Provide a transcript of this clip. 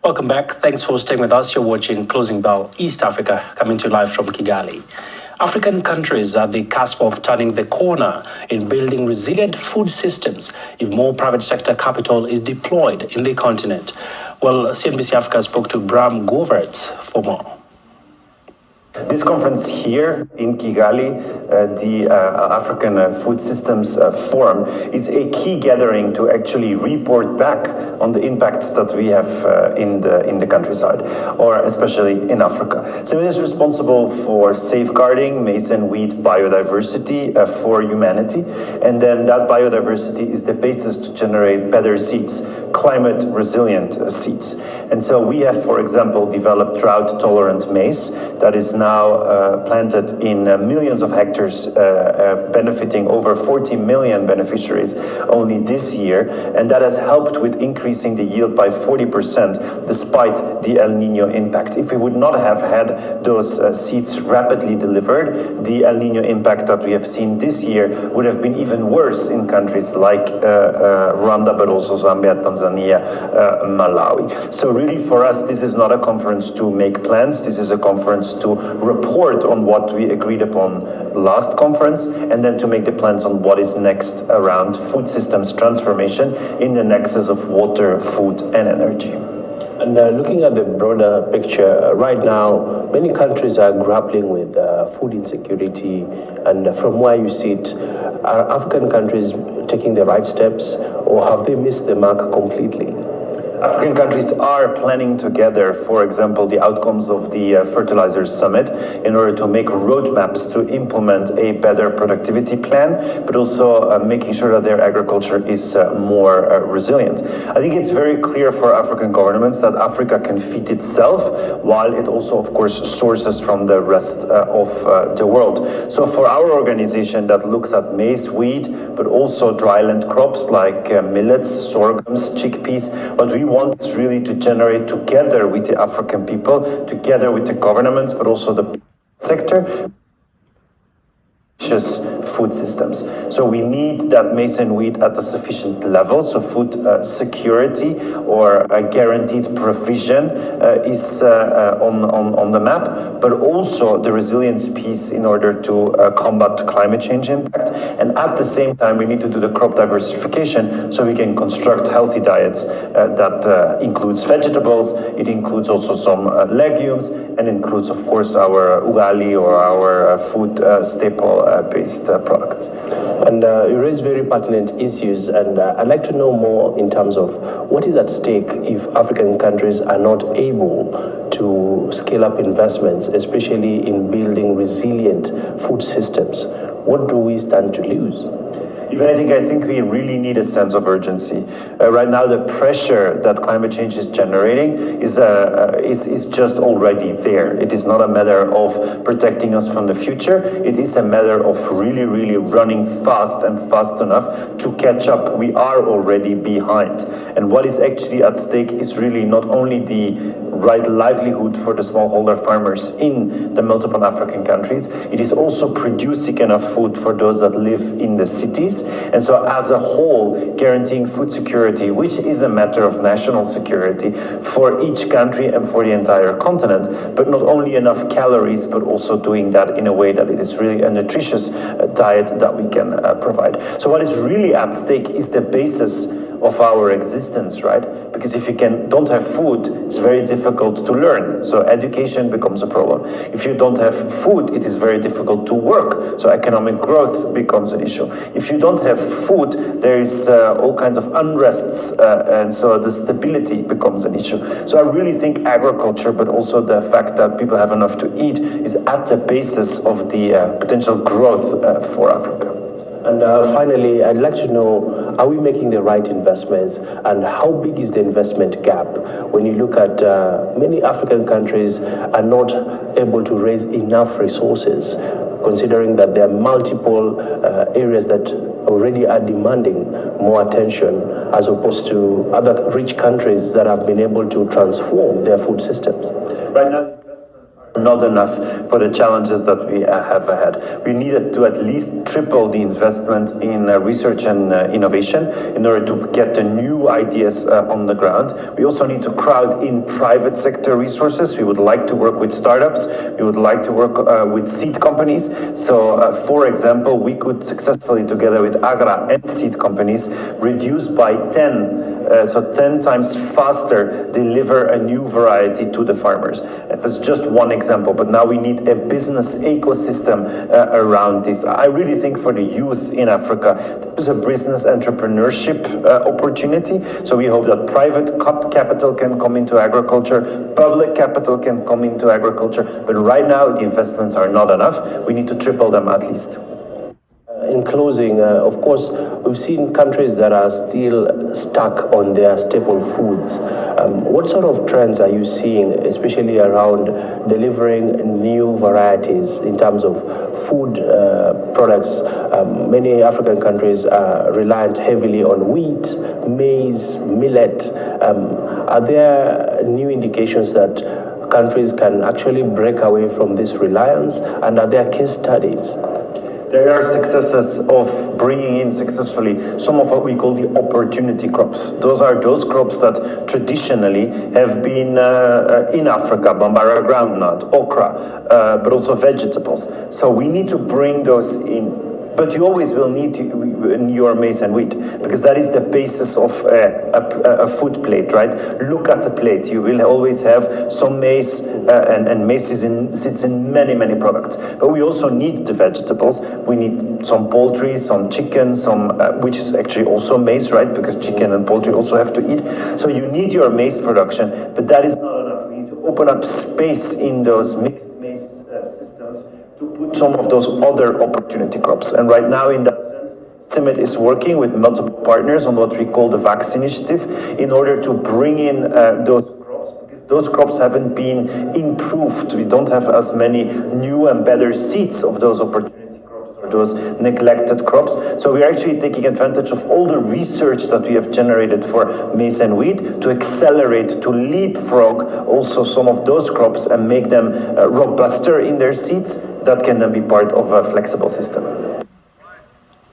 Welcome back. Thanks for staying with us. You're watching Closing Bell East Africa, coming to you live from Kigali. African countries are at the cusp of turning the corner in building resilient food systems if more private sector capital is deployed in the continent. Well, CNBC Africa spoke to Bram Govaerts for more. This conference here in Kigali, the African Food Systems Forum, is a key gathering to actually report back on the impacts that we have in the countryside, or especially in Africa. So it is responsible for safeguarding maize and wheat biodiversity for humanity, and then that biodiversity is the basis to generate better seeds, climate resilient seeds. And so we have, for example, developed drought tolerant maize that is now planted in millions of hectares, benefiting over 40 million beneficiaries only this year, and that has helped with increasing the yield by 40% despite the El Nino impact. If we would not have had those seeds rapidly delivered, the El Nino impact that we have seen this year would have been even worse in countries like Rwanda, but also Zambia, Tanzania, Malawi. So really for us, this is not a conference to make plans, this is a conference to report on what we agreed upon last conference, and then to make the plans on what is next around food systems transformation in the nexus of water, food, and energy. And looking at the broader picture, right now, many countries are grappling with food insecurity, and from where you sit, are African countries taking the right steps, or have they missed the mark completely? African countries are planning together, for example, the outcomes of the Fertilizers Summit in order to make roadmaps to implement a better productivity plan, but also making sure that their agriculture is more resilient. I think it's very clear for African governments that Africa can feed itself, while it also, of course, sources from the rest of the world. So for our organization that looks at maize, wheat, but also dryland crops like millets, sorghums, chickpeas, what we want is really to generate together with the African people, together with the governments, but also the sector, food systems. So we need that maize and wheat at a sufficient level, so food security or a guaranteed provision is on the map, but also the resilience piece in order to combat climate change impact. And at the same time, we need to do the crop diversification so we can construct healthy diets that includes vegetables, it includes also some legumes, and includes, of course, our ugali or our food staple-based products. And you raise very pertinent issues, and I'd like to know more in terms of what is at stake if African countries are not able to scale up investments, especially in building resilient food systems. What do we stand to lose? Even I think we really need a sense of urgency. Right now, the pressure that climate change is generating is just already there. It is not a matter of protecting us from the future. It is a matter of really running fast and fast enough to catch up. We are already behind. And what is actually at stake is really not only the right livelihood for the smallholder farmers in the multiple African countries, it is also producing enough food for those that live in the cities. And so as a whole, guaranteeing food security, which is a matter of national security for each country and for the entire continent, but not only enough calories, but also doing that in a way that it is really a nutritious diet that we can provide. So what is really at stake is the basis of our existence, right? Because if you don't have food, it's very difficult to learn. So education becomes a problem. If you don't have food, it is very difficult to work. So economic growth becomes an issue. If you don't have food, there is all kinds of unrests, and so the stability becomes an issue. So I really think agriculture, but also the fact that people have enough to eat, is at the basis of the potential growth for Africa. And finally, I'd like to know, are we making the right investments, and how big is the investment gap? When you look at many African countries are not able to raise enough resources, considering that there are multiple areas that already are demanding more attention, as opposed to other rich countries that have been able to transform their food systems. Right now, not enough for the challenges that we have ahead. We needed to at least triple the investment in research and innovation in order to get the new ideas on the ground. We also need to crowd in private sector resources. We would like to work with startups. We would like to work with seed companies. So, for example, we could successfully, together with Agra and seed companies, reduce by 10 times faster, deliver a new variety to the farmers. That's just one example, but now we need a business ecosystem around this. I really think for the youth in Africa, there's a business entrepreneurship opportunity. So we hope that private capital can come into agriculture, public capital can come into agriculture, but right now the investments are not enough. We need to triple them at least. In closing, of course, we've seen countries that are still stuck on their staple foods. What sort of trends are you seeing, especially around delivering new varieties in terms of food products? Many African countries are reliant heavily on wheat, maize, millet. Are there new indications that countries can actually break away from this reliance, and are there case studies? There are successes of bringing in successfully some of what we call the opportunity crops. Those are those crops that traditionally have been in Africa, Bambara groundnut, okra, but also vegetables. So we need to bring those in. But you always will need your maize and wheat, because that is the basis of a food plate, right? Look at the plate. You will always have some maize, and maize sits in many, many products. But we also need the vegetables. We need some poultry, some chicken, which is actually also maize, right? Because chicken and poultry also have to eat. So you need your maize production, but that is not enough. We need to open up space in those mixed maize systems to put some of those other opportunity crops. And right now, in that sense, CIMMYT is working with multiple partners on what we call the VAX initiative in order to bring in those crops, because those crops haven't been improved. We don't have as many new and better seeds of those opportunity crops or those neglected crops. So we're actually taking advantage of all the research that we have generated for maize and wheat to accelerate, to leapfrog also some of those crops and make them robuster in their seeds that can then be part of a flexible system.